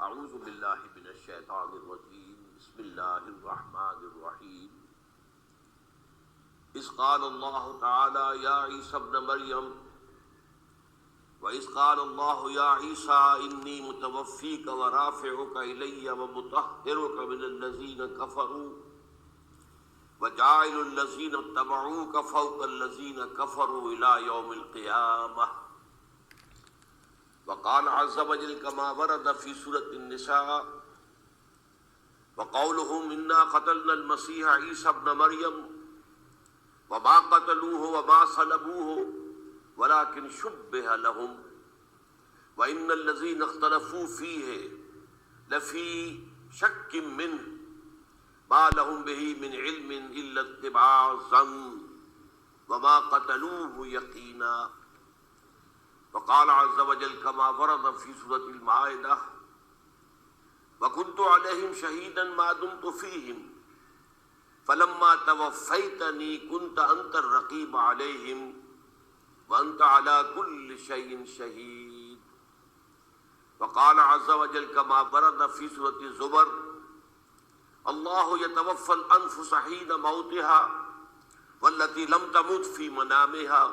اعوذ باللہ من الشیطان الرجیم بسم اللہ الرحمن الرحیم اذ قال اللہ تعالی یا عیسی ابن مریم وَإِذْ قَالَ اللَّهُ يَا عِيسَىٰ إِنِّي مُتَوَفِّيكَ وَرَافِعُكَ إِلَيَّ وَمُطَهِّرُكَ مِنَ الَّذِينَ كَفَرُوا وَجَاعِلُ الَّذِينَ اتَّبَعُوكَ فَوْقَ الَّذِينَ كَفَرُوا إِلَىٰ يَوْمِ الْقِيَامَةِ وَقَالَ عَزَّ وَجَلَّ كَمَا وَرَدَ فِي سُورَةِ النِّسَاءِ وَقَوْلُهُمْ إِنَّا قَتَلْنَا الْمَسِيحَ عِيسَى ابْنَ مَرْيَمَ وَمَا قَتَلُوهُ وَمَا صَلَبُوهُ ولكن شبه لهم وإن الذين اختلفوا فيه لفي شك منه ما لهم به من علم إلا اتباع الظن وما قتلوه يقينا وقال عز وجل كما ورد في سورة المائدة وكنت عليهم شهيدا ما دمت فيهم فلما توفيتني كنت أنت الرقيب عليهم وأنت على كل شيء شهيد وقال عز وجل كما ورد في سورة الزمر الله يتوفى الأنفس حين موتها والتي لم تمت في منامها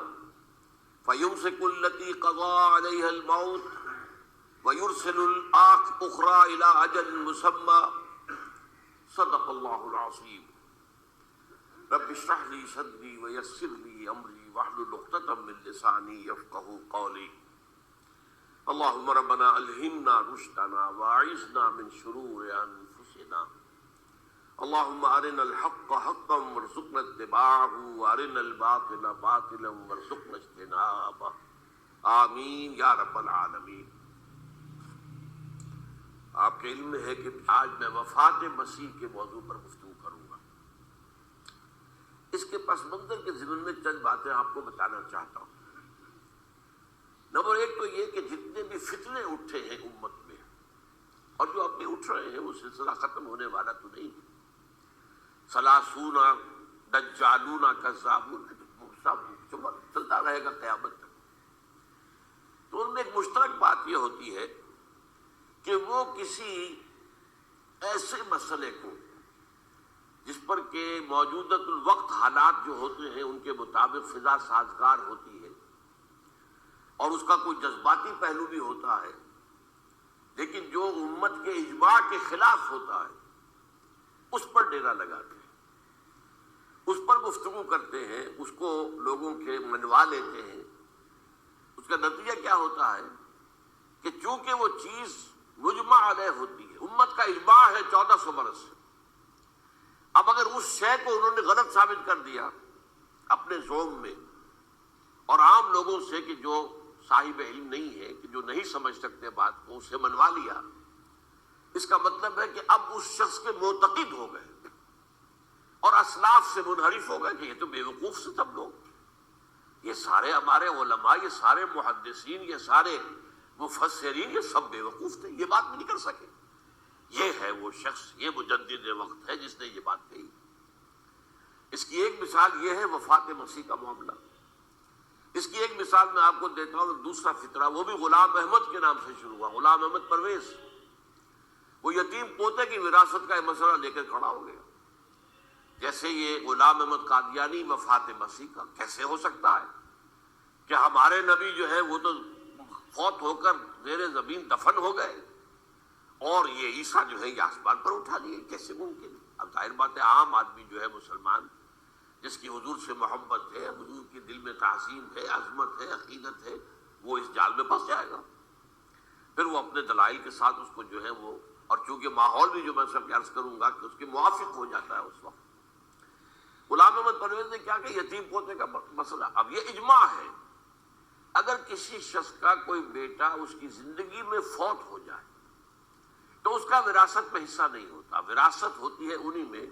فيمسك التي قضى عليها الموت ويرسل الأخرى إلى أجل مسمى صدق الله العظيم رب اشرح لي صدري ويسر لي امري واحلل عقدة من لساني يفقهوا قولي اللهم ربنا الهمنا رشدنا واعذنا من شرور انفسنا اللهم ارنا الحق حقا وارزقنا اتباعه وارنا الباطل باطلا وارزقنا اجتنابه آمین یا رب العالمین۔ آپ کے علم میں ہے کہ آج میں وفات مسیح کے موضوع پر گفتگو کروں گا۔ اس کے پس منظر کے ضمن میں چند باتیں آپ کو بتانا چاہتا ہوں۔ نمبر ایک تو یہ کہ جتنے بھی فتنے اٹھے ہیں امت میں اور جو اب بھی اٹھ رہے ہیں وہ سلسلہ ختم ہونے والا تو نہیں ہے۔ ثلاثون دجالون کذابون چلتا رہے گا قیامت تک۔ تو ان میں ایک مشترک بات یہ ہوتی ہے کہ وہ کسی ایسے مسئلے کو جس پر کہ موجودۃ الوقت حالات جو ہوتے ہیں ان کے مطابق فضا سازگار ہوتی ہے اور اس کا کوئی جذباتی پہلو بھی ہوتا ہے، لیکن جو امت کے اجماع کے خلاف ہوتا ہے اس پر ڈیرا لگاتے ہیں، اس پر گفتگو کرتے ہیں، اس کو لوگوں کے منوا لیتے ہیں۔ اس کا نتیجہ کیا ہوتا ہے کہ چونکہ وہ چیز مجمع علیہ ہوتی ہے، امت کا اجماع ہے 1400 برس سے، اب اگر اس شے کو انہوں نے غلط ثابت کر دیا اپنے ذوق میں اور عام لوگوں سے کہ جو صاحب علم نہیں ہے، کہ جو نہیں سمجھ سکتے بات کو، اسے منوا لیا، اس کا مطلب ہے کہ اب اس شخص کے معتقد ہو گئے اور اسلاف سے منحرف ہو گئے کہ یہ تو بے وقوف سے سب لوگ، یہ سارے ہمارے علماء، یہ سارے محدثین، یہ سارے مفسرین، یہ سب بے وقوف تھے، یہ بات بھی نہیں کر سکے۔ یہ ہے وہ شخص، یہ مجدد وقت ہے جس نے یہ بات کہی۔ اس کی ایک مثال یہ ہے وفات مسیح کا معاملہ۔ اس کی ایک مثال میں آپ کو دیتا ہوں، دوسرا فطرہ، وہ بھی غلام احمد کے نام سے شروع ہوا، غلام احمد پرویز۔ وہ یتیم پوتے کی وراثت کا یہ مسئلہ لے کر کھڑا ہو گیا۔ جیسے یہ غلام احمد قادیانی وفات مسیح کا کیسے ہو سکتا ہے کہ ہمارے نبی جو ہے وہ تو فوت ہو کر زیر زمین دفن ہو گئے اور یہ عیسیٰ جو ہے یہ آسمان پر اٹھا لیے، کیسے ممکن؟ اب ظاہر بات ہے عام آدمی جو ہے مسلمان جس کی حضور سے محبت ہے، حضور کے دل میں تعظیم ہے، عظمت ہے، عقیدت ہے، وہ اس جال میں پھنس جائے گا۔ پھر وہ اپنے دلائل کے ساتھ اس کو جو ہے وہ، اور چونکہ ماحول بھی جو میں سب عرض کروں گا کہ اس کے موافق ہو جاتا ہے اس وقت۔ غلام احمد پرویز نے کیا کہ یتیم پوتے کا مسئلہ، اب یہ اجماع ہے اگر کسی شخص کا کوئی بیٹا اس کی زندگی میں فوت ہو جائے تو اس کا وراثت میں حصہ نہیں ہوتا، وراثت ہوتی ہے انہی میں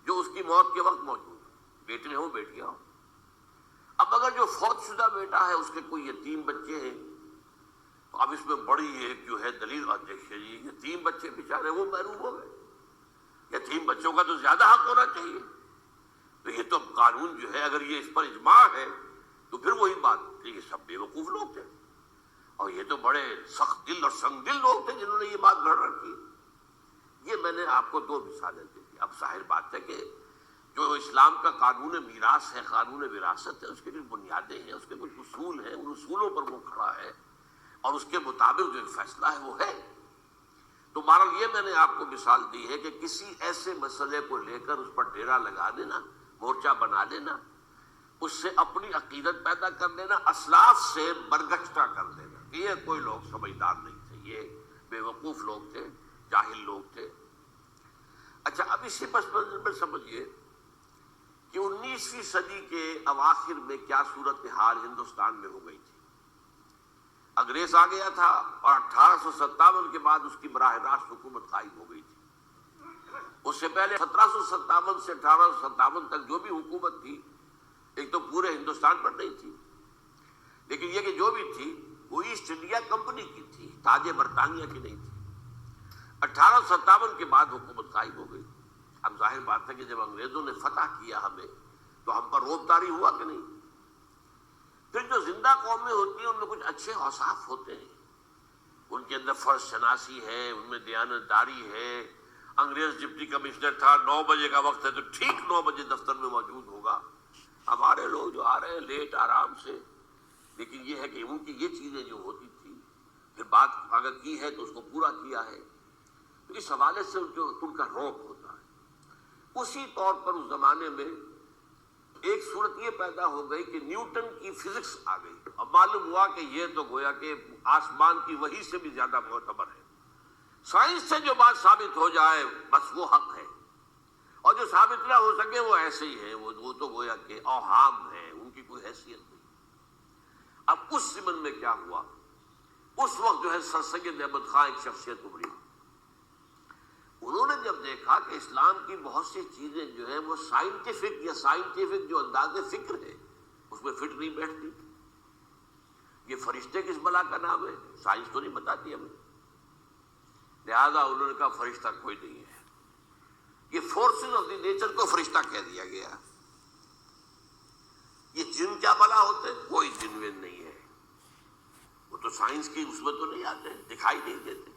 جو اس کی موت کے وقت موجود ہے، بیٹے ہوں بیٹیاں ہوں۔ اب اگر جو فوت شدہ بیٹا ہے اس کے کوئی یتیم بچے ہیں تو اب اس میں بڑی ایک جو ہے دلیل دیکھیے، یتیم بچے بیچارے وہ محروم ہو گئے، یتیم بچوں کا تو زیادہ حق ہونا چاہیے۔ تو یہ تو قانون جو ہے اگر یہ اس پر اجماع ہے تو پھر وہی بات کہ یہ سب بے وقوف لوگ تھے اور یہ تو بڑے سخت دل اور سنگ دل لوگ تھے جنہوں نے یہ بات گھڑ رکھی. یہ میں نے آپ کو دو مثالیں دے دی. اب ظاہر بات ہے کہ جو اسلام کا قانون میراث ہے، قانون وراثت ہے، اس کے کچھ بنیادیں ہیں، اس کے کچھ اصول ہیں، ان اصولوں پر وہ کھڑا ہے اور اس کے مطابق جو فیصلہ ہے وہ ہے. تو بہرحال یہ میں نے آپ کو مثال دی ہے کہ کسی ایسے مسئلے کو لے کر اس پر ڈیرا لگا دینا، مورچہ بنا لینا، اس سے اپنی عقیدت پیدا کر لینا، اسلاف سے برگشتہ کر دینا. یہ کوئی لوگ سمجھدار نہیں تھے، یہ بے وقوف لوگ تھے، جاہل لوگ تھے. اچھا، اب اسی پس منظر میں سمجھیے کہ 19ویں صدی کے اواخر میں کیا صورتحال ہندوستان میں ہو گئی تھی. انگریز آ گیا تھا اور 1857 کے بعد اس کی براہ راست حکومت قائم ہو گئی تھی. اس سے پہلے 1757 سے 1857 تک جو بھی حکومت تھی، ایک تو پورے ہندوستان پر نہیں تھی، لیکن یہ کہ جو بھی تھی وہ ایسٹ انڈیا کمپنی کی تھی، تاج برطانیہ کی نہیں تھی. 1857 کے بعد حکومت قائم ہو گئی. اب ظاہر بات ہے کہ جب انگریزوں نے فتح کیا ہمیں تو ہم پر روب طاری ہوا کہ نہیں. پھر جو زندہ قومیں ہوتی ہیں ان میں کچھ اچھے اوصاف ہوتے ہیں، ان کے اندر فرض شناسی ہے، ان میں دیانت داری ہے. انگریز ڈپٹی کمشنر تھا، 9 بجے کا وقت ہے تو ٹھیک 9 بجے دفتر میں موجود ہوگا. ہمارے لوگ جو آ رہے ہیں لیٹ آرام سے، لیکن یہ ہے کہ ان کی یہ چیزیں جو ہوتی تھی، پھر بات اگر کی ہے تو اس کو پورا کیا ہے. تو اس حوالے سے ان کا روب ہوتا ہے. اسی طور پر اس زمانے میں ایک صورت یہ پیدا ہو گئی کہ نیوٹن کی فزکس آ گئی، اور معلوم ہوا کہ یہ تو گویا کہ آسمان کی وحی سے بھی زیادہ معتبر ہے. سائنس سے جو بات ثابت ہو جائے بس وہ حق ہے، اور جو ثابت نہ ہو سکے وہ ایسے ہی ہے، وہ تو گویا کہ اوہام ہے، ان کی کوئی حیثیت نہیں. اب اس زمن میں کیا ہوا، اس وقت جو ہے سر سید احمد خان ایک شخصیت ابھری. انہوں نے جب دیکھا کہ اسلام کی بہت سی چیزیں جو ہیں وہ سائنٹیفک جو انداز فکر ہے اس میں فٹ نہیں بیٹھتی. یہ فرشتے کس بلا کا نام ہے، سائنس تو نہیں بتاتی ہمیں. لہذا انہوں نے کہا فرشتہ کوئی نہیں ہے، یہ فورسز آف دی نیچر کو فرشتہ کہہ دیا گیا. یہ جن کیا بلا ہوتے، کوئی جن وین نہیں ہے، وہ تو سائنس کی اس میں تو نہیں آتے، دکھائی نہیں دیتے،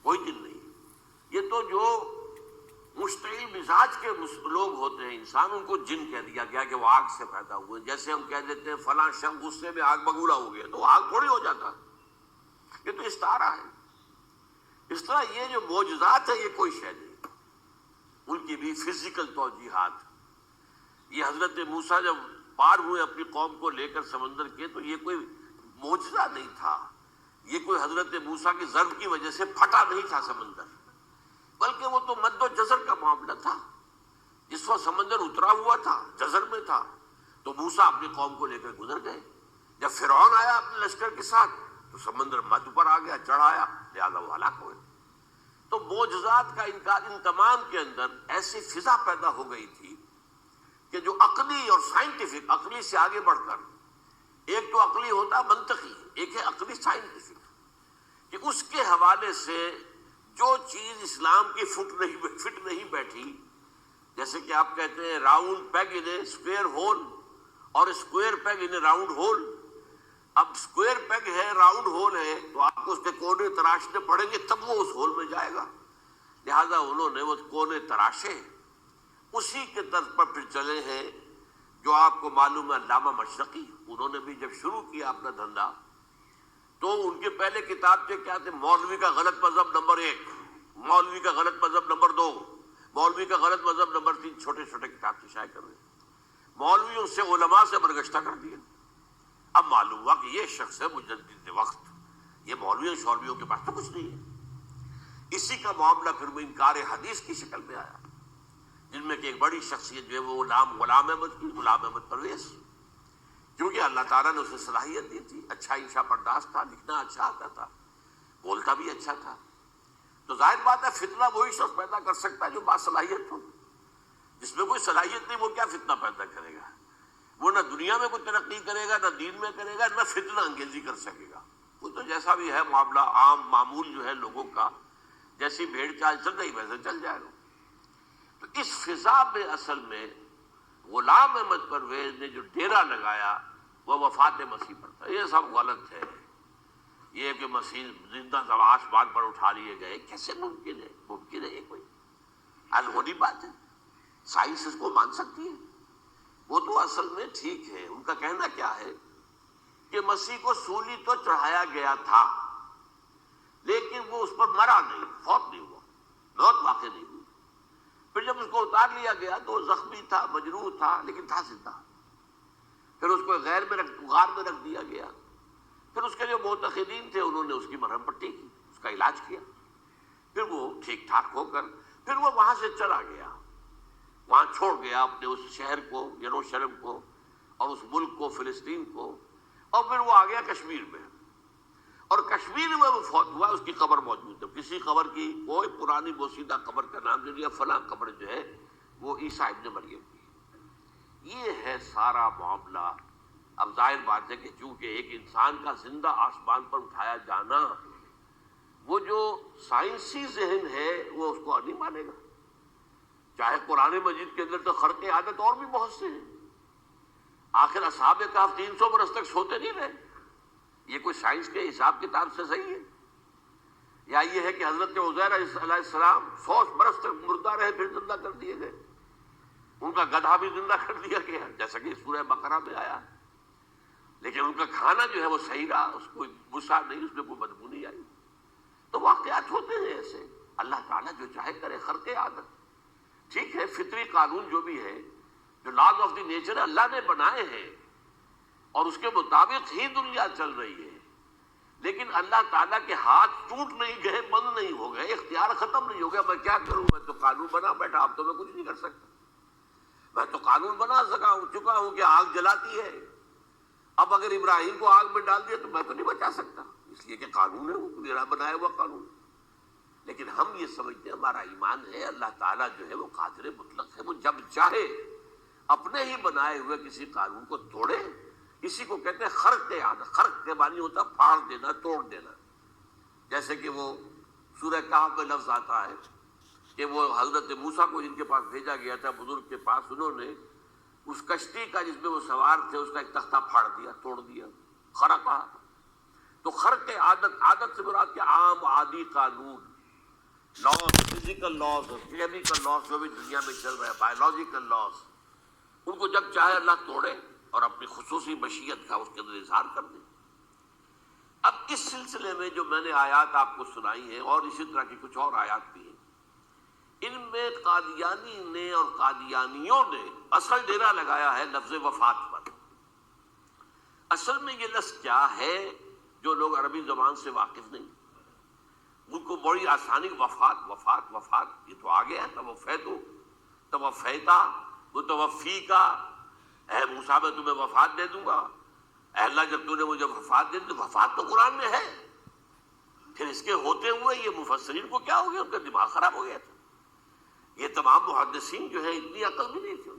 کوئی جن نہیں. یہ تو جو مشتعل مزاج کے لوگ ہوتے ہیں انسان، ان کو جن کہہ دیا گیا کہ وہ آگ سے پیدا ہوئے. جیسے ہم کہہ دیتے ہیں فلاں شخص غصے میں آگ بگولا ہو گیا، تو وہ آگ تھوڑی ہو جاتا، یہ تو استعارہ ہے. اس طرح یہ جو معجزات ہے یہ کوئی شے نہیں، ان کی بھی فزیکل توجیحات. یہ حضرت موسیٰ جب پار ہوئے اپنی قوم کو لے کر سمندر کے، تو یہ کوئی معجزہ نہیں تھا، یہ کوئی حضرت موسیٰ کی ضرب کی وجہ سے پھٹا نہیں تھا سمندر، بلکہ وہ تو مد و جزر کا معاملہ تھا. جس وقت سمندر اترا ہوا تھا، جزر میں تھا، تو موسیٰ اپنی قوم کو لے کر گزر گئے. جب فرعون آیا اپنے لشکر کے ساتھ تو سمندر مد پر آ گیا، چڑھ آیا، لہذا وہ ہلاک ہوئے. تو معجزات کا انکار، ان تمام کے اندر ایسی فضا پیدا ہو گئی تھی کہ جو عقلی اور سائنٹیفک، عقلی سے آگے بڑھ کر، ایک تو عقلی ہوتا منطقی، ایک ہے عقلی سائنٹیفک، کہ اس کے حوالے سے جو چیز اسلام کی فٹ نہیں بیٹھی، جیسے کہ آپ کہتے ہیں round peg in a square hole اور square peg in a round hole. اب اسکوئر پیگ ہے، راؤنڈ ہول ہے، تو آپ کو اس کے کونے تراشنے پڑیں گے تب وہ اس ہول میں جائے گا. لہذا انہوں نے وہ کونے تراشے، اسی کے طرز پر پھر چلے ہیں. جو آپ کو معلوم ہے علامہ مشرقی، انہوں نے بھی جب شروع کیا اپنا دھندا تو ان کے پہلے کتاب سے کیا تھے، مولوی کا غلط مذہب نمبر 1، مولوی کا غلط مذہب نمبر 2، مولوی کا غلط مذہب نمبر 3، چھوٹے چھوٹے کتاب سے شائع کر رہے. مولویوں سے علماء سے برگشتہ کر دیا. اب معلوم ہوا کہ یہ شخص ہے مجدد وقت، یہ مولویوں شولویوں کے پاس تو کچھ نہیں ہے. اسی کا معاملہ پھر وہ انکار حدیث کی شکل میں آیا، جن میں کہ ایک بڑی شخصیت جو ہے وہ غلام احمد کی، غلام احمد پرویز، کیونکہ اللہ تعالیٰ نے اسے صلاحیت دی تھی، اچھا انشا پرداز تھا، لکھنا اچھا آتا تھا، بولتا بھی اچھا تھا. تو ظاہر بات ہے فتنہ وہی شخص پیدا کر سکتا ہے جو باصلاحیت ہو. جس میں کوئی صلاحیت نہیں وہ کیا فتنہ پیدا کرے گا؟ وہ نہ دنیا میں کوئی ترقی کرے گا، نہ دین میں کرے گا، نہ فتنہ انگیزی کر سکے گا. وہ تو جیسا بھی ہے معاملہ عام معمول جو ہے لوگوں کا، جیسی بھیڑ چال چل رہی ویسے چل جائے گا. تو اس فضا میں اصل میں غلام احمد پرویز نے جو ڈیرا لگایا وہ وفات مسیح پر تھا. یہ سب غلط ہے. یہ کہ مسیح زندہ آسمان پر اٹھا لیے گئے، کیسے ممکن ہے؟ ممکن ہے یہ کوئی الہونی بات ہے؟ سائنس اس کو مان سکتی ہے؟ وہ تو اصل میں ٹھیک ہے، ان کا کہنا کیا ہے کہ مسیح کو سولی تو چڑھایا گیا تھا لیکن وہ اس پر مرا نہیں، فوت نہیں ہوا، موت واقع نہیں ہوئی۔ پھر جب اس کو اتار لیا گیا تو وہ زخمی تھا، مجروح تھا، لیکن تھا زندہ۔ پھر اس کو غار میں رکھ دیا گیا۔ پھر اس کے جو معتقدین تھے انہوں نے اس کی مرہم پٹی کی، اس کا علاج کیا، پھر وہ ٹھیک ٹھاک ہو کر پھر وہ وہاں سے چلا گیا، وہاں چھوڑ گیا اپنے اس شہر کو، یروشلم کو، اور اس ملک کو، فلسطین کو، اور پھر وہ آ گیا کشمیر میں، اور کشمیر میں وہ فوت ہوا۔ اس کی قبر موجود ہے، کسی قبر کی کوئی پرانی بوسیدہ قبر کا نام نہیں لیا، فلاں قبر جو ہے وہ عیسیٰ ابن مریم کی۔ یہ ہے سارا معاملہ۔ اب ظاہر بات ہے کہ چونکہ ایک انسان کا زندہ آسمان پر اٹھایا جانا، وہ جو سائنسی ذہن ہے وہ اس کو نہیں مانے گا، چاہے قرآن مجید کے اندر تو خرق عادت اور بھی بہت سے ہیں۔ آخر اصحاب کہف 300 برس تک سوتے نہیں رہے، یہ کوئی سائنس کے حساب کتاب سے صحیح ہے؟ یا یہ ہے کہ حضرت عزیر علیہ السلام 100 برس تک مردہ رہے پھر زندہ کر دیے گئے، ان کا گدھا بھی زندہ کر دیا گیا جیسا کہ سورہ بقرہ میں آیا، لیکن ان کا کھانا جو ہے وہ صحیح رہا، اس کو غصہ نہیں، اس میں کوئی بدبو نہیں آئی۔ تو واقعات ہوتے ہیں ایسے، اللہ تعالیٰ جو چاہے کرے، خرق عادت ٹھیک ہے، فطری قانون جو بھی ہے، جو لاز آف دی نیچر اللہ نے بنائے ہیں اور اس کے مطابق ہی دنیا چل رہی ہے، لیکن اللہ تعالیٰ کے ہاتھ ٹوٹ نہیں گئے، بند نہیں ہو گئے، اختیار ختم نہیں ہو گیا۔ میں کیا کروں؟ میں تو قانون بنا بیٹھا، اب تو میں کچھ نہیں کر سکتا۔ میں تو قانون بنا چکا ہوں کہ آگ جلاتی ہے، اب اگر ابراہیم کو آگ میں ڈال دیا تو میں تو نہیں بچا سکتا، اس لیے کہ قانون ہے، وہ میرا بنایا ہوا قانون۔ لیکن ہم یہ سمجھتے ہیں، ہمارا ایمان ہے اللہ تعالیٰ جو ہے وہ قادر مطلق ہے، وہ جب چاہے اپنے ہی بنائے ہوئے کسی قانون کو توڑے۔ اسی کو کہتے ہیں خرق عادت۔ خرق کے معنی ہوتا ہے پھاڑ دینا، توڑ دینا۔ جیسے کہ وہ سورہ کہف میں لفظ آتا ہے کہ وہ حضرت موسیٰ کو جن کے پاس بھیجا گیا تھا، بزرگ کے پاس، انہوں نے اس کشتی کا جس میں وہ سوار تھے اس کا ایک تختہ پھاڑ دیا، توڑ دیا، خرقہ۔ تو خرق عادت سے مراد کیا؟ عام عادی قانون، laws, physical laws, chemical laws جو بھی دنیا میں چل رہا ہے، بایولوجیکل لاز، ان کو جب چاہے اللہ توڑے اور اپنی خصوصی مشیت کا اس کے اندر اظہار کر دے۔ اب اس سلسلے میں جو میں نے آیات آپ کو سنائی ہیں اور اسی طرح کی کچھ اور آیات بھی ہیں، ان میں قادیانی نے اور قادیانیوں نے اصل ڈیرا لگایا ہے لفظ وفات پر۔ اصل میں یہ لفظ کیا ہے جو لوگ عربی زبان سے واقف نہیں، ان کو بڑی آسانی، وفات وفات وفات، یہ تو آگے ہے، توفیتو، توفیتا، متوفی کا، اے موسیٰ میں تمہیں وفات دے دوں گا، اے اللہ جب تو نے مجھے وفات دے دی، وفات تو قرآن میں ہے۔ پھر اس کے ہوتے ہوئے یہ مفسرین کو کیا ہو گیا؟ ان کا دماغ خراب ہو گیا تھا۔ یہ تمام محدثین جو ہے اتنی عقل بھی نہیں تھی،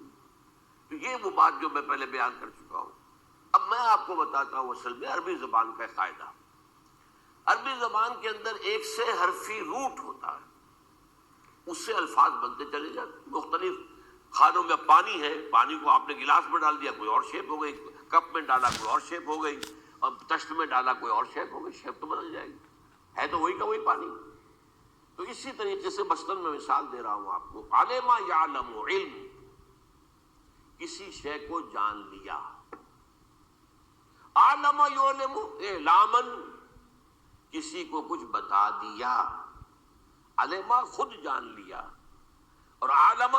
تو یہ وہ بات جو میں پہلے بیان کر چکا ہوں۔ اب میں آپ کو بتاتا ہوں اصل میں عربی زبان کا قاعدہ۔ عربی زبان کے اندر ایک سے حرفی روٹ ہوتا ہے، اس سے الفاظ بنتے چلے جاتے ہیں۔ مختلف خانوں میں پانی ہے، پانی کو آپ نے گلاس میں ڈال دیا، کوئی اور شیپ ہو گئی، کپ میں ڈالا کوئی اور شیپ ہو گئی، اور تشت میں ڈالا کوئی اور شیپ ہو گئی، شیپ تو بدل جائے گی، ہے تو وہی کا وہی پانی۔ تو اسی طریقے سے مثلاً میں مثال دے رہا ہوں آپ کو، علم یعلم، علم، کسی شے کو جان لیا، علم یعلم اعلاماً، کسی کو کچھ بتا دیا، علما خود جان لیا، اور علم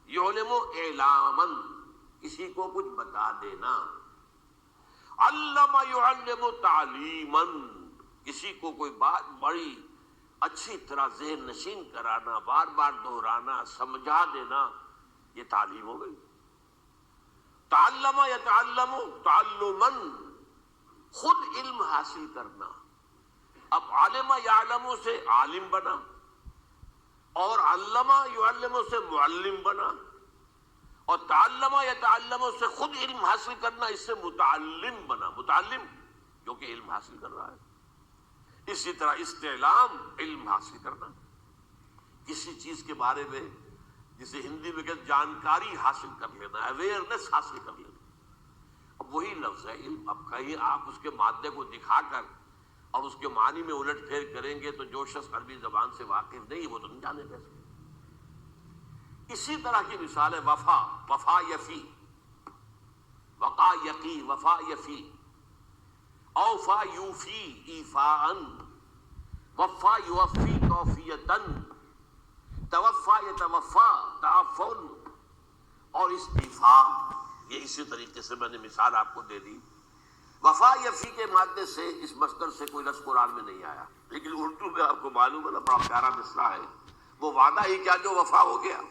یعلم اعلاماً، کسی کو کچھ بتا دینا، علم یعلم تعلیماً، کسی کو کوئی بات بڑی اچھی طرح ذہن نشین کرانا، بار بار دہرانا، سمجھا دینا، یہ تعلیم ہو گئی۔ تعلم یتعلم تعلماً، خود علم حاصل کرنا۔ اب عالم یعلم سے عالم بنا، اور علم یعلم سے معلم بنا، اور تعلم یتعلم سے خود علم حاصل کرنا، اس سے متعلم بنا، متعلم جو کہ علم حاصل کر رہا ہے۔ اسی طرح استعلام، علم حاصل کرنا، کسی چیز کے بارے میں جسے ہندی میں کہتے جانکاری حاصل کر لینا، اویئرنس حاصل کر لینا۔ اب وہی لفظ ہے علم۔ اب کہیں آپ اس کے مادے کو دکھا کر اور اس کے معنی میں الٹ پھیر کریں گے تو جو شخص عربی زبان سے واقف نہیں وہ تو نہیں جانے کیسے. اسی طرح کی مثال ہے وفا، وفا یفی، وقا یقی، وفا یفی، اوفا یوفی ایفاءً، وفا یوفی توفیتاً، توفا یتوفا تعفن اور استیفا. یہ اسی طریقے سے میں نے مثال آپ کو دے دی. وفا یفی کے مادے سے اس مصدر سے کوئی لفظ قرآن میں نہیں آیا، لیکن اردو میں آپ کو معلوم ہے نا بڑا پیارا مصرع ہے. وہ وعدہ ہی کیا جو وفا ہو گیا.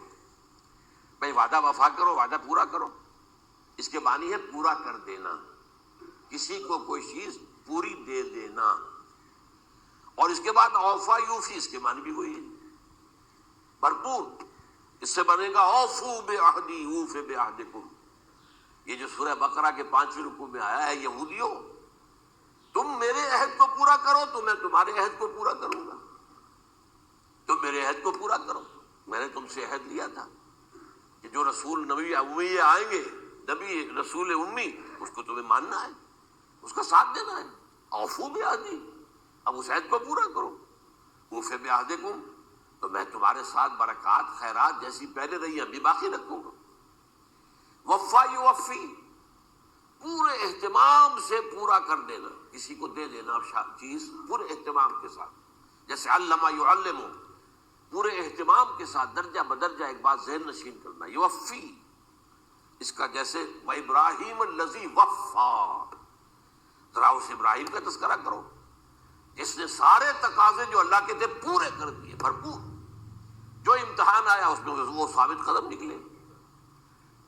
بھائی وعدہ وفا کرو، وعدہ پورا کرو. اس کے معنی ہے پورا کر دینا، کسی کو کوئی چیز پوری دے دینا. اور اس کے بعد اوفا یوفی، اس کے معنی بھی وہی ہے، بھرپور. اس سے بنے گا اوفو بعہدی اوف بعہدکم. یہ جو سورہ بقرہ کے 5ویں رکوع میں آیا ہے، یہودیوں تم میرے عہد کو پورا کرو تو میں تمہارے عہد کو پورا کروں گا. تم میرے عہد کو پورا کرو. میں نے تم سے عہد لیا تھا کہ جو رسول نبی امی آئیں گے، نبی رسول امی، اس کو تمہیں ماننا ہے، اس کا ساتھ دینا ہے. اوفو بعہدی، اب اس عہد کو پورا کرو. اوف بعہدکم، تو میں تمہارے ساتھ برکات خیرات جیسی پہلے رہی ابھی باقی رکھوں گا. وفا یوفی، پورے اہتمام سے پورا کر دینا، کسی کو دے دینا چیز پورے اہتمام کے ساتھ. جیسے علمہ یعلم، پورے اہتمام کے ساتھ درجہ بدرجہ ایک بات ذہن نشین کرنا. یوفی، اس کا جیسے وَإِبْرَاهِيمَ الَّذِي وَفَّى، ذرا اس ابراہیم کا تذکرہ کرو جس نے سارے تقاضے جو اللہ کے تھے پورے کر دیے، بھرپور. جو امتحان آیا اس میں وہ ثابت قدم نکلے.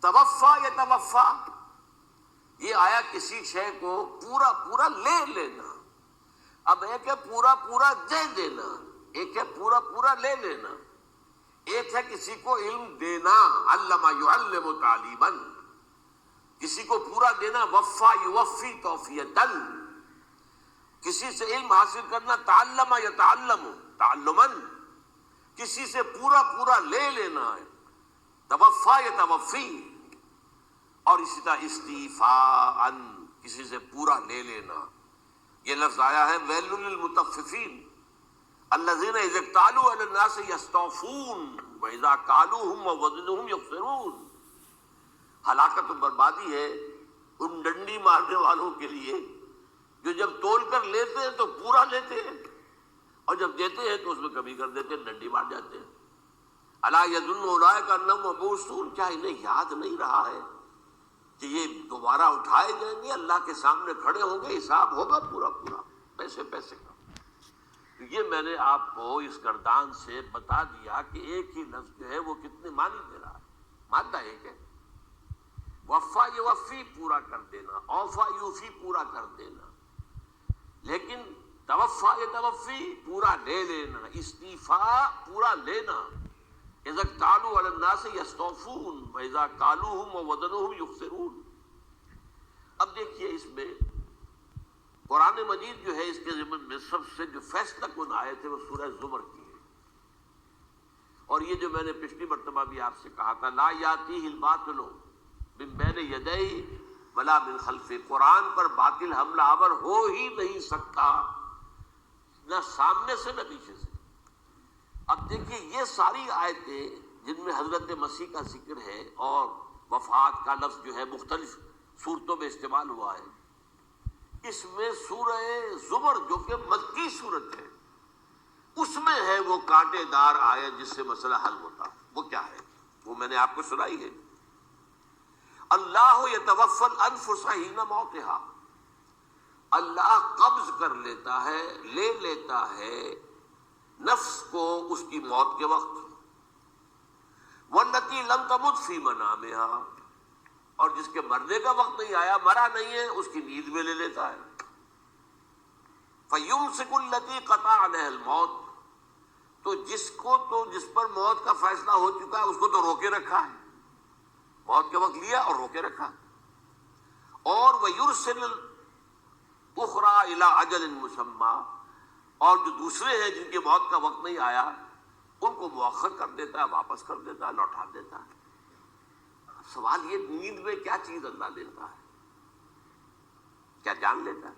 توفا یتوفا، یہ آیا کسی شے کو پورا پورا لے لینا. اب ایک ہے پورا پورا دے دینا، ایک ہے پورا پورا لے لینا. ایک ہے کسی کو علم دینا، علمہ یعلم تعلیما، کسی کو پورا دینا. وفا یوفی توفیتاً، کسی سے علم حاصل کرنا. تعلم یتعلم تعلما، کسی سے پورا پورا لے لینا ہے. توفا یتوفی، اور اسی طرح استیفاء، کسی سے پورا لے لینا. یہ لفظ آیا ہے ویل للمطففین الذین اذا اکتالوا علی الناس یستوفون واذا کالوہم ووزنوہم یخسرون. ہلاکت و بربادی ہے ان ڈنڈی مارنے والوں کے لیے جو جب تول کر لیتے ہیں تو پورا لیتے ہیں، اور جب دیتے ہیں تو اس میں کمی کر دیتے ہیں، ڈنڈی مار جاتے ہیں. الا یظن اولئک انہم مبعوثون، کیا انہیں یاد نہیں رہا ہے کہ یہ دوبارہ اٹھائے جائیں گے، اللہ کے سامنے کھڑے ہوں گے، حساب ہوگا پورا پورا پیسے پیسے کا. یہ میں نے آپ کو اس گردان سے بتا دیا کہ ایک ہی لفظ جو ہے وہ کتنے معنی دے رہا ہے. مادہ ایک ہے، وفا یوفی پورا کر دینا، اوفا یوفی پورا کر دینا. لیکن توفا یتوفی پورا لے لینا، استیفاء پورا لینا. اذا اکتالوا علی الناس یستوفون واذا کالوہم ووزنوہم یخسرون. اب دیکھیے اس میں قرآن مجید جو ہے اس کے ضمن میں سب سے جو فیصلہ کن آیت ہے وہ سورہ زمر کی ہے. اور یہ جو میں نے پچھلی مرتبہ بھی آپ سے کہا تھا، لا یاتیہ الباطل من بین یدیہ ولا من خلفہ، قرآن پر باطل حملہ آور ہو ہی نہیں سکتا، نہ سامنے سے نہ پیچھے سے. اب دیکھیے یہ ساری آیتیں جن میں حضرت مسیح کا ذکر ہے اور وفات کا لفظ جو ہے مختلف صورتوں میں استعمال ہوا ہے، اس میں سورہ زمر جو کہ مکی صورت ہے اس میں ہے وہ کانٹے دار آیت جس سے مسئلہ حل ہوتا. وہ کیا ہے؟ وہ میں نے آپ کو سنائی ہے. اللہ یتوفی الانفس حین موتها، اللہ قبض کر لیتا ہے، لے لیتا ہے نفس کو اس کی موت کے وقت. واللتی لم تمت فی منامها، اور جس کے مرنے کا وقت نہیں آیا، مرا نہیں ہے، اس کی نیند میں لے لیتا ہے. فیمسک التی قطع علیہ الموت، تو جس پر موت کا فیصلہ ہو چکا ہے اس کو تو روکے رکھا ہے، موت کے وقت لیا اور روکے رکھا. اور ویرسل الاخری الی اجل مسمی، اور جو دوسرے ہیں جن کی موت کا وقت نہیں آیا ان کو مؤخر کر دیتا ہے، واپس کر دیتا ہے، لوٹا دیتا ہے. سوال یہ نیند میں کیا چیز اللہ لیتا ہے؟ کیا جان لیتا ہے؟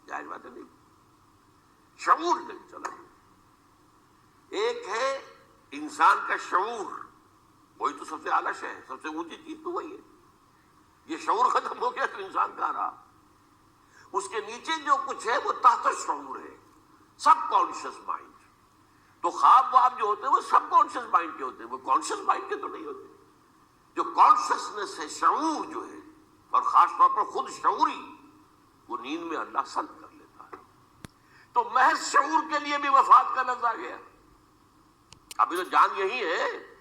جائز بات نہیں، شعور نہیں چلا۔ ایک ہے انسان کا شعور، وہی تو سب سے اعلیٰ شے ہے، سب سے اونچی چیز تو وہی ہے۔ یہ شعور ختم ہو گیا تو انسان کہاں رہا؟ اس کے نیچے جو کچھ ہے وہ تحت شعور ہے، سب کانشیس مائنڈ۔ تو خواب واب جو ہوتے ہیں وہ سب کانشیس مائنڈ کے ہوتے ہیں، وہ کانشیس مائنڈ کے تو نہیں ہوتے۔ جو کانشیسنس ہے، شعور جو ہے، اور خاص طور پر خود شعوری، وہ نیند میں اللہ سلب کر لیتا ہے۔ تو محض شعور کے لیے بھی وفات کا لفظ آ گیا۔ ابھی تو جان یہی ہے،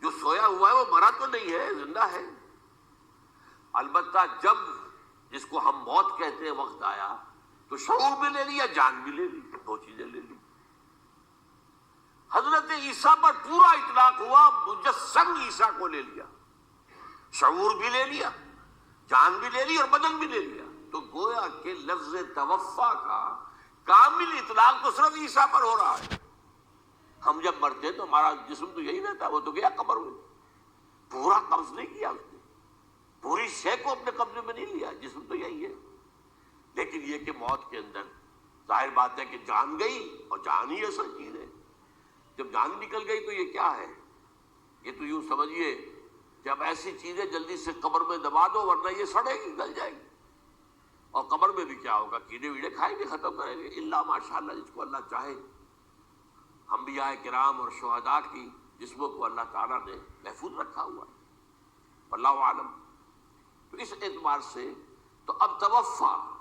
جو سویا ہوا ہے وہ مرا تو نہیں ہے، زندہ ہے۔ البتہ جب جس کو ہم موت کہتے ہیں وقت آیا تو شعور بھی لے لیا، جان بھی لے لی، دو چیزیں لے لی۔ حضرت عیسیٰ پر پورا اطلاق ہوا، مجسم عیسیٰ کو لے لیا، شعور بھی لے لیا، جان بھی لے لی اور بدن بھی لے لیا۔ تو گویا کہ لفظ توفا کا کامل اطلاق تو صرف عیسیٰ پر ہو رہا ہے۔ ہم جب مرتے تو ہمارا جسم تو یہی رہتا ہے، وہ تو گیا قبر میں، پورا قبض نہیں کیا اس نے، پوری شے کو اپنے قبضے میں نہیں لیا، جسم تو یہی ہے۔ لیکن یہ کہ موت کے اندر ظاہر بات ہے کہ جان گئی، اور جان ہی اصل چیز ہے۔ جب جان نکل گئی تو یہ کیا ہے؟ یہ تو یوں سمجھیے جب ایسی چیزیں جلدی سے قبر میں دبا دو، ورنہ یہ سڑے گی، گل جائے گی۔ اور قبر میں بھی کیا ہوگا؟ کیڑے ویڑے کھائیں گے، ختم کریں گے، اللہ ماشاءاللہ جس کو اللہ چاہے۔ انبیاء کرام اور شہداء کی جسموں کو اللہ تعالیٰ نے محفوظ رکھا ہوا ہے، واللہ عالم۔ تو اس اعتبار سے تو اب توفا،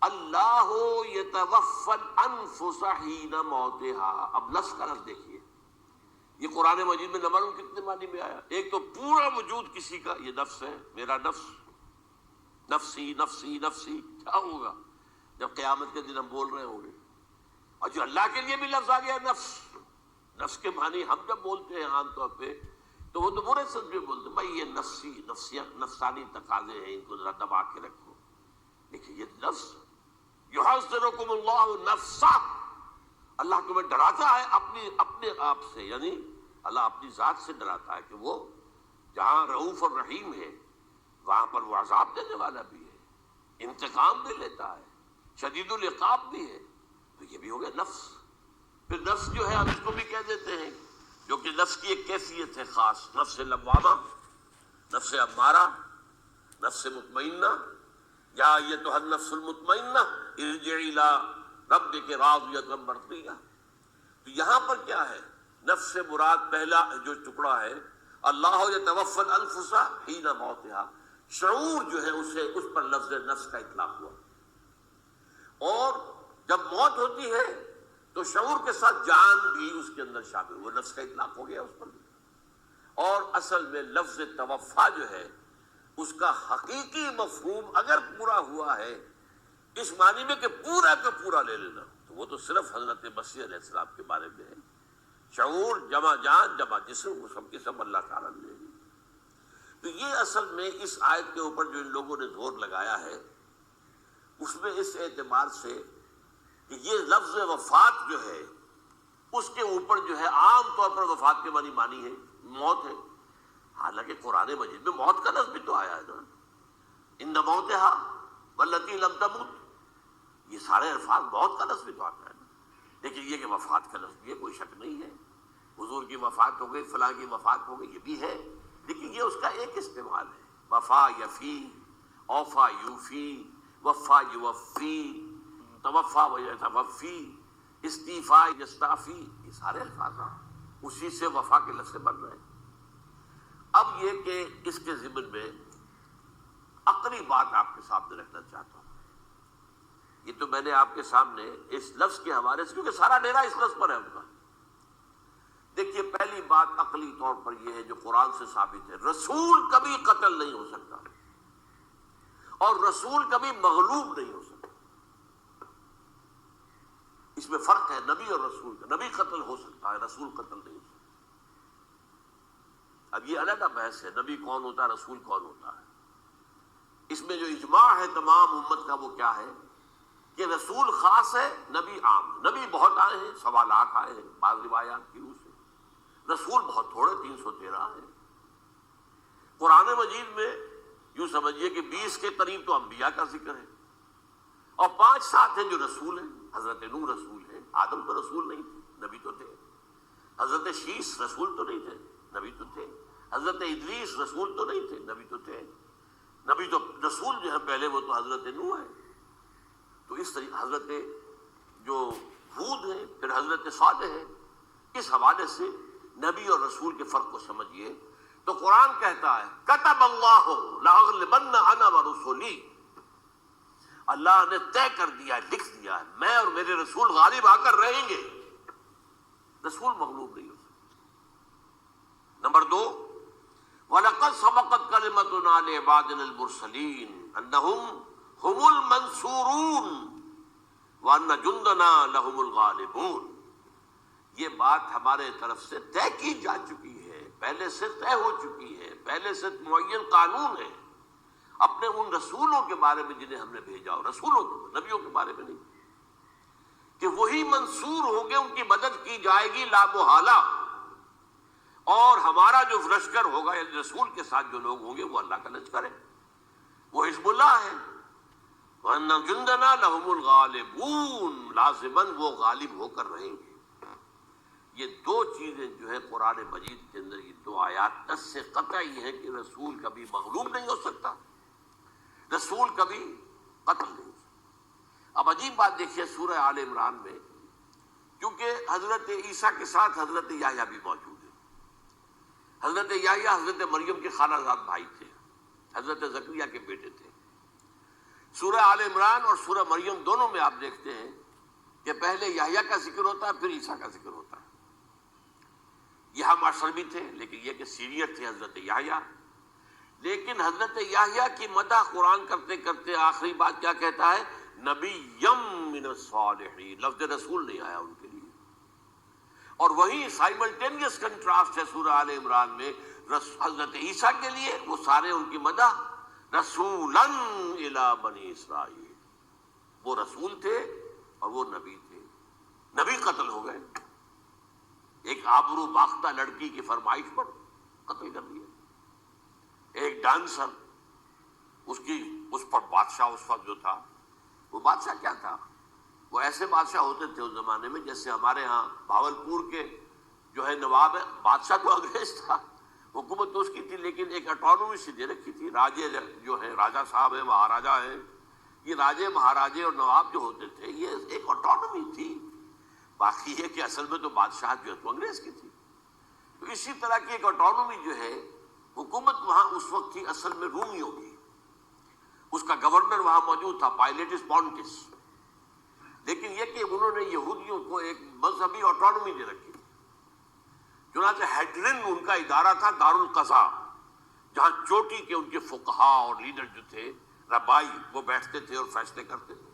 اللہ یتوفی الانفس حین موتها، اب نفس کا لفظ دیکھیے، یہ قرآن مجید میں نمبر کتنے معنی میں آیا؟ ایک تو پورا وجود کسی کا یہ نفس ہے، میرا نفس، نفسی نفسی نفسی، کیا ہوگا جب قیامت کے دن ہم بول رہے ہوں گے؟ اور جو اللہ کے لیے بھی لفظ آ گیا نفس، نفس کے معنی ہم جب بولتے ہیں عام طور پہ تو وہ تو برے سمجھ میں بولتے ہیں، بھائی یہ نفسی نفسیت نفسانی تقاضے ہیں، ان کو ذرا دبا کے رکھو۔ لیکن یہ نفس، یحذرکم اللہ نفسہ، اللہ تمہیں ڈراتا ہے اپنے آپ سے، یعنی اللہ اپنی ذات سے ڈراتا ہے کہ وہ جہاں رؤوف اور رحیم ہے وہاں پر وہ عذاب دینے والا بھی ہے، انتقام بھی لیتا ہے، شدید العقاب بھی ہے۔ تو یہ بھی ہو گیا نفس۔ پھر نفس جو ہے ہم اس کو بھی کہہ دیتے ہیں، جو کہ نفس کی ایک کیفیت ہے خاص، نفس لوامہ، نفس امارہ، نفس مطمئنہ، یا ایتھا النفس المطمئنہ ارجعی الی ربک راضیۃ مرضیہ۔ تو یہاں پر کیا ہے؟ نفس سے مراد پہلا جو ٹکڑا ہے، اللہ یتوفی الانفس حین موتها، شعور جو ہے اسے اس پر لفظ نفس کا اطلاق ہوا۔ اور جب موت ہوتی ہے تو شعور کے ساتھ جان بھی اس کے اندر شامل، وہ نفس کا اطلاق ہو گیا اس پر بھی۔ اور اصل میں لفظ توفا جو ہے اس کا حقیقی مفہوم اگر پورا ہوا ہے اس معنی میں کہ پورا کا پورا لے لینا، تو وہ تو صرف حضرت مسیح علیہ السلام کے بارے میں ہے۔ شعور جمع جان جمع جسم، وہ سب کے سب اللہ تعالیٰ نے لے لی۔ تو یہ اصل میں اس آیت کے اوپر جو ان لوگوں نے زور لگایا ہے، اس میں اس اعتبار سے کہ یہ لفظ وفات جو ہے اس کے اوپر جو ہے عام طور پر وفات کے معنی ہے موت ہے، حالانکہ قرآن مجید میں موت کا لفظ بھی تو آیا ہے نا، ان موتہا واللتی لم تمت، یہ سارے الفاظ موت کا لفظ بھی تو آتا ہے نا۔ لیکن یہ کہ وفات کا لفظ بھی ہے، کوئی شک نہیں ہے، حضور کی وفات ہو گئی، فلاں کی وفات ہو گئی، یہ بھی ہے، لیکن یہ اس کا ایک استعمال ہے۔ وفا یفی، اوفا یوفی، وفا یوفی، توفا و یتوفی، استعفا یستعفی، یہ سارے الفاظ اسی سے وفا کے لفظ سے بن رہے ہیں۔ اب یہ کہ اس کے ضمن میں عقلی بات آپ کے سامنے رکھنا چاہتا ہوں۔ یہ تو میں نے آپ کے سامنے اس لفظ کے حوالے سے، کیونکہ سارا ڈیرا اس لفظ پر ہے ان کا۔ دیکھیے پہلی بات عقلی طور پر یہ ہے جو قرآن سے ثابت ہے، رسول کبھی قتل نہیں ہو سکتا اور رسول کبھی مغلوب نہیں ہو سکتا۔ اس میں فرق ہے نبی اور رسول کا، نبی قتل ہو سکتا ہے، رسول قتل نہیں ہو سکتا۔ اب یہ علیحدہ بحث ہے، نبی کون ہوتا ہے، رسول کون ہوتا ہے۔ اس میں جو اجماع ہے تمام امت کا وہ کیا ہے کہ رسول خاص ہے، نبی عام ہے۔ نبی بہت آئے ہیں، 1.25 لاکھ آئے ہیں بعض روایات کی روح سے، رسول بہت تھوڑے 313 ہیں۔ قرآن مجید میں یوں سمجھیے کہ 20 کے قریب تو انبیاء کا ذکر ہے اور 5 7 ہیں جو رسول ہیں. حضرت نوح رسول ہیں. آدم تو رسول نہیں تھے، نبی تو تھے. حضرت شیس رسول تو نہیں تھے، نبی تو تھے. حضرت ادریس رسول تو نہیں تھے، نبی تو تھے. نبی تو رسول جو ہے پہلے وہ تو حضرت نوح ہے. تو اس طریقے حضرت جو ہود ہے، پھر حضرت صالح ہے. اس حوالے سے نبی اور رسول کے فرق کو سمجھیے. تو قرآن کہتا ہے کتب اللہ لاغلبن انا ورسلی، اللہ نے طے کر دیا، لکھ دیا، میں اور میرے رسول غالب آ کر رہیں گے. رسول مغلوب نہیں ہو سکتا. نمبر 2، وَلَقَدْ سَبَقَتْ كَلِمَتُنَا لِعِبَادِنَا الْمُرْسَلِينَ أَنَّهُمْ هُمُ الْمَنْصُورُونَ وَأَنَّ جُنْدَنَا لَهُمُ الْغَالِبُونَ. یہ بات ہمارے طرف سے طے کی جا چکی ہے، پہلے سے طے ہو چکی ہے، پہلے سے معین قانون ہے اپنے ان رسولوں کے بارے میں جنہیں ہم نے بھیجا. اور رسولوں کے، نبیوں کے بارے میں نہیں، کہ وہی منصور ہوں گے، ان کی مدد کی جائے گی لا محالہ. اور ہمارا جو لشکر ہوگا، یعنی رسول کے ساتھ جو لوگ ہوں گے وہ اللہ کا لشکر ہے، وہ حزب اللہ ہے. وَأَنَّ جُنْدَنَا لَهُمُ الْغَالِبُونَ، لازماً وہ غالب ہو کر رہیں گے. یہ 2 چیزیں جو ہے قرآن مجید کے اندر، یہ 2 آیات اس سے قطعی ہے کہ رسول کبھی مغلوب نہیں ہو سکتا، رسول کبھی قتل نہیں ہو سکتا. اب عجیب بات دیکھیے سورہ آل عمران میں، کیونکہ حضرت عیسیٰ کے ساتھ حضرت یحییٰ بھی موجود ہے. حضرت یحییٰ حضرت مریم کے خالہ زاد بھائی تھے، حضرت زکریا کے بیٹے تھے. سورہ آل عمران اور سورہ مریم دونوں میں آپ دیکھتے ہیں کہ پہلے یحییٰ کا ذکر ہوتا ہے، پھر عیسیٰ کا ذکر ہوتا ہے. یہاں معاشر بھی تھے، لیکن یہ کہ سینئر تھے حضرت یحییٰ. لیکن حضرت یحییٰ کی مدح قرآن کرتے کرتے آخری بات کیا کہتا ہے؟ نبیم من الصالحین. لفظ رسول نہیں آیا ان کے لیے. اور وہی سائملٹینیس کنٹراسٹ ہے سورہ آل عمران میں حضرت عیسیٰ کے لیے، وہ سارے ان کی مدح رسولاً الی بنی اسرائیل. وہ رسول تھے اور وہ نبی تھے. نبی قتل ہو گئے، ایک آبرو باختہ لڑکی کی فرمائش پر قتل کر دیا. ایک ڈانسر، اس پر بادشاہ اس وقت جو تھا، وہ بادشاہ کیا تھا؟ وہ ایسے بادشاہ ہوتے تھے اس زمانے میں جیسے ہمارے ہاں بھاولپور کے جو ہے نواب ہے. بادشاہ تو انگریز تھا، حکومت تو اس کی تھی، لیکن ایک اٹانومی سی دے رکھی تھی. راجے جو ہے، راجہ صاحب ہے، مہاراجہ ہے، یہ راجے مہاراجے اور نواب جو ہوتے تھے یہ ایک اٹانومی تھی. باقی ہے کہ اصل میں تو بادشاہ جو ہے تو انگریز کی تھی. تو اسی طرح کی ایک اٹانومی جو ہے حکومت وہاں اس وقت تھی اصل میں رومیوں کی. اس کا گورنر وہاں موجود تھا، پائلیٹس پونٹس. لیکن یہ کہ انہوں نے یہودیوں کو ایک مذہبی اٹانومی دے رکھی. چنانچہ ہیڈرن ان کا ادارہ تھا، دارالقضاء، جہاں چوٹی کے ان کے فقہاء اور لیڈر جو تھے، ربائی، وہ بیٹھتے تھے اور فیصلے کرتے تھے.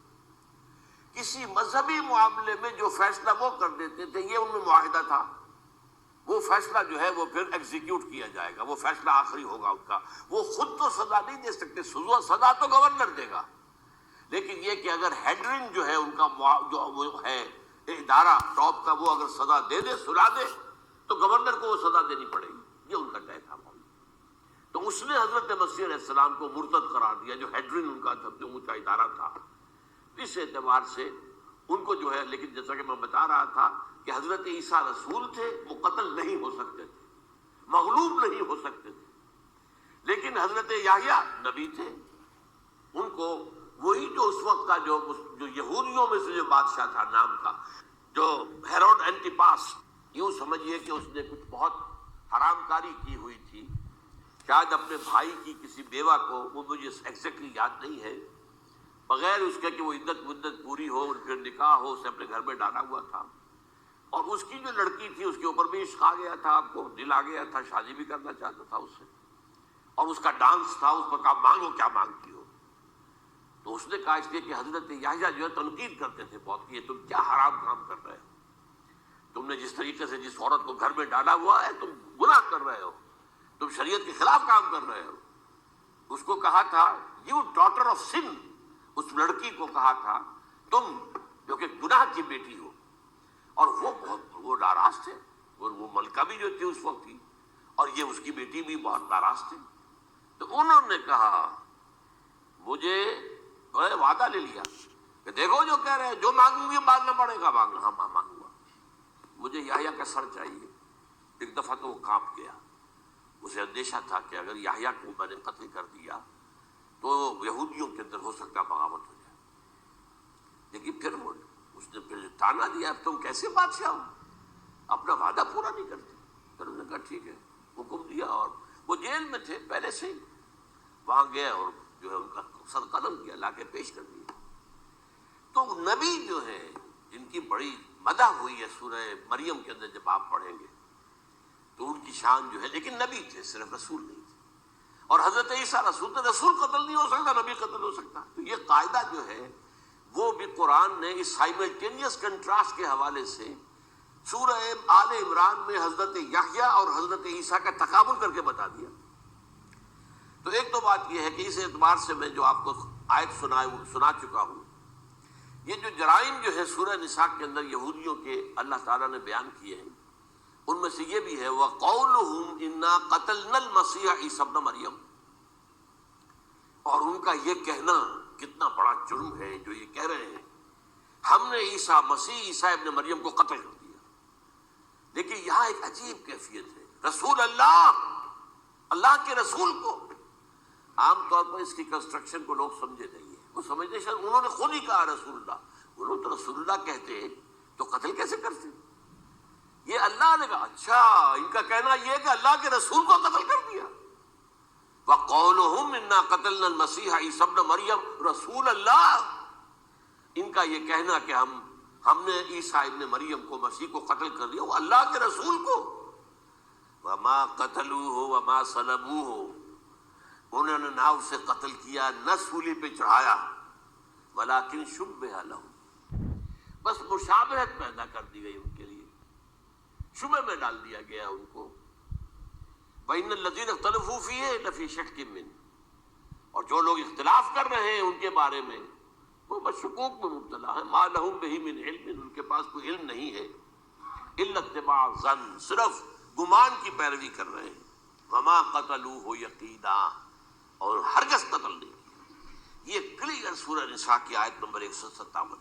کسی مذہبی معاملے میں جو فیصلہ وہ کر دیتے تھے، یہ ان میں معاہدہ تھا. وہ فیصلہ جو ہے وہ پھر ایگزیکیوٹ کیا جائے گا، وہ فیصلہ آخری ہوگا ان کا. وہ خود تو سزا نہیں دے سکتے، سزا تو گورنر دے گا. لیکن یہ کہ اگر ہیڈرن جو ہے ان کا جو وہ ہے ادارہ ٹاپ کا، وہ اگر سزا دے دے، سلا دے، تو گورنر کو وہ سزا دینی پڑے گی. یہ ان کا طے تھا. تو اس نے حضرت مسیح علیہ السلام کو مرتد قرار دیا، جو ہیڈرن ان کا سب سے اونچا ادارہ تھا. اس اعتبار سے ان کو جو ہے، لیکن جیسا کہ میں بتا رہا تھا کہ حضرت عیسیٰ رسول تھے، وہ قتل نہیں ہو سکتے تھے، مغلوب نہیں ہو سکتے تھے. لیکن حضرت یحییٰ نبی تھے، ان کو وہی جو اس وقت کا جو یہودیوں میں سے جو بادشاہ تھا، نام تھا جو ہیروڈ اینٹیپاس، یوں سمجھیے کہ اس نے کچھ بہت حرام کاری کی ہوئی تھی. شاید اپنے بھائی کی کسی بیوہ کو، وہ مجھے ایگزیکٹلی یاد نہیں ہے، بغیر اس کے کہ وہ عدت مدت پوری ہو، پھر نکاح ہو، اسے اپنے گھر میں ڈالا ہوا تھا. اور اس کی جو لڑکی تھی اس کے اوپر بھی عشق آ گیا تھا، آپ کو دل آ گیا تھا، شادی بھی کرنا چاہتا تھا اس سے. اور اس کا ڈانس تھا، اس پر کہا مانگو کیا مانگتی ہو. تو اس نے کہا اس لیے کہ حضرت یحییٰ جو ہے تنقید کرتے تھے بہت کہ یہ تم کیا حرام کام کر رہے ہو، تم نے جس طریقے سے جس عورت کو گھر میں ڈالا ہوا ہے، تم گناہ کر رہے ہو، تم شریعت کے خلاف کام کر رہے ہو. اس کو کہا تھا یو ڈاٹر آف سن، اس لڑکی کو کہا تھا تم جو کہ گناہ کی بیٹی ہو. اور وہ ناراض تھے، اور وہ ملکہ بھی جو تھی اس وقت تھی، اور یہ اس کی بیٹی بھی بہت ناراض تھی. تو انہوں نے کہا مجھے وعدہ لے لیا کہ دیکھو جو کہہ رہے ہیں جو مانگوں گی مانگنا پڑے گا. مانگنا, ہاں مانگوں گا. مجھے یحییٰ کا سر چاہیے. ایک دفعہ تو وہ کانپ گیا. اسے اندیشہ تھا کہ اگر یحییٰ کو میں نے قتل کر دیا تو یہودیوں کے اندر ہو سکتا بغاوت ہو جائے. لیکن پھر اس نے پھر تانا دیا, اب تم کیسے بادشاہ ہو, اپنا وعدہ پورا نہیں کرتے. پھر انہوں نے کہا ٹھیک ہے, حکم دیا. اور وہ جیل میں تھے پہلے سے ہی, وہاں گئے اور جو ہے ان کا سر قلم کیا, لا کے پیش کر دیا. تو نبی جو ہے جن کی بڑی مدح ہوئی ہے سورہ مریم کے اندر, جب آپ پڑھیں گے تو ان کی شان جو ہے, لیکن نبی تھے, صرف رسول نہیں تھے. اور حضرت عیسیٰ رسول تھے, رسول قتل نہیں ہو سکتا, نبی قتل ہو سکتا. تو یہ قاعدہ جو ہے وہ بھی قرآن نے اس سائملٹینیس کنٹراسٹ کے حوالے سے سورہ آل عمران میں حضرت یحییٰ اور حضرت عیسیٰ کا تقابل کر کے بتا دیا. تو ایک تو بات یہ ہے کہ اس اعتبار سے میں جو آپ کو آیت سنا چکا ہوں, یہ جو جرائم جو ہے سورہ نساء کے اندر یہودیوں کے اللہ تعالیٰ نے بیان کیے ہیں, ان میں سے یہ بھی ہے وَقَوْلُهُمْ إِنَّا قَتَلْنَا الْمَسِيحَ عِيسَى ابْنَ مَرْيَمَ. اور ان کا یہ کہنا کتنا بڑا جرم ہے جو یہ کہہ رہے ہیں ہم نے عیسیٰ ابن مریم کو قتل کر دیا. لیکن یہاں ایک عجیب کیفیت ہے, رسول اللہ کے رسول کو. عام طور پر اس کی کنسٹرکشن کو لوگ سمجھے نہیں ہیں, وہ سمجھتے ہیں انہوں نے خود ہی کہا رسول اللہ. انہوں تو رسول اللہ کہتے تو قتل کیسے کرتے؟ یہ اللہ نے کہا. اچھا, ان کا کہنا یہ کہ اللہ کے رسول کو قتل کر دیا. وَقَوْلُهُمْ إِنَّا قَتَلْنَا الْمَسِيحَ عِيسَى ابْنَ مَرْيَمَ رسول اللہ. ان کا یہ کہنا کہ ہم نے عیسیٰ ابن مریم کو, مسیح کو قتل کر دیا, وہ اللہ کے رسول کو. وَمَا قَتَلُوهُ وَمَا صَلَبُوهُ, انہوں نے نہ اسے قتل کیا نہ سولی پہ چڑھایا, وَلَكِنْ شُبِّهَ لَهُمْ, بس مشابہت پیدا کر دی گئی ان کے لیے, شبہ میں ڈال دیا گیا ان کو. وَإِنَّ الَّذِينَ اخْتَلَفُوا فِيهِ لَفِي شَكٍّ مِّنْهُ, اور جو لوگ اختلاف کر رہے ہیں ان کے بارے میں وہ بس شکوک میں مبتلا ہے. مَا لَهُمْ بِهِ مِنْ عِلْمٍ, ان کے پاس کوئی علم نہیں ہے. إِلَّا اتِّبَاعَ الظَّنِّ, صرف گمان کی پیروی کر رہے ہیں. وَمَا قَتَلُوهُ يَقِينًا, اور ہرگز قتل نہیں کیا. یہ کلیئر سورہ نساء کی آیت نمبر 157.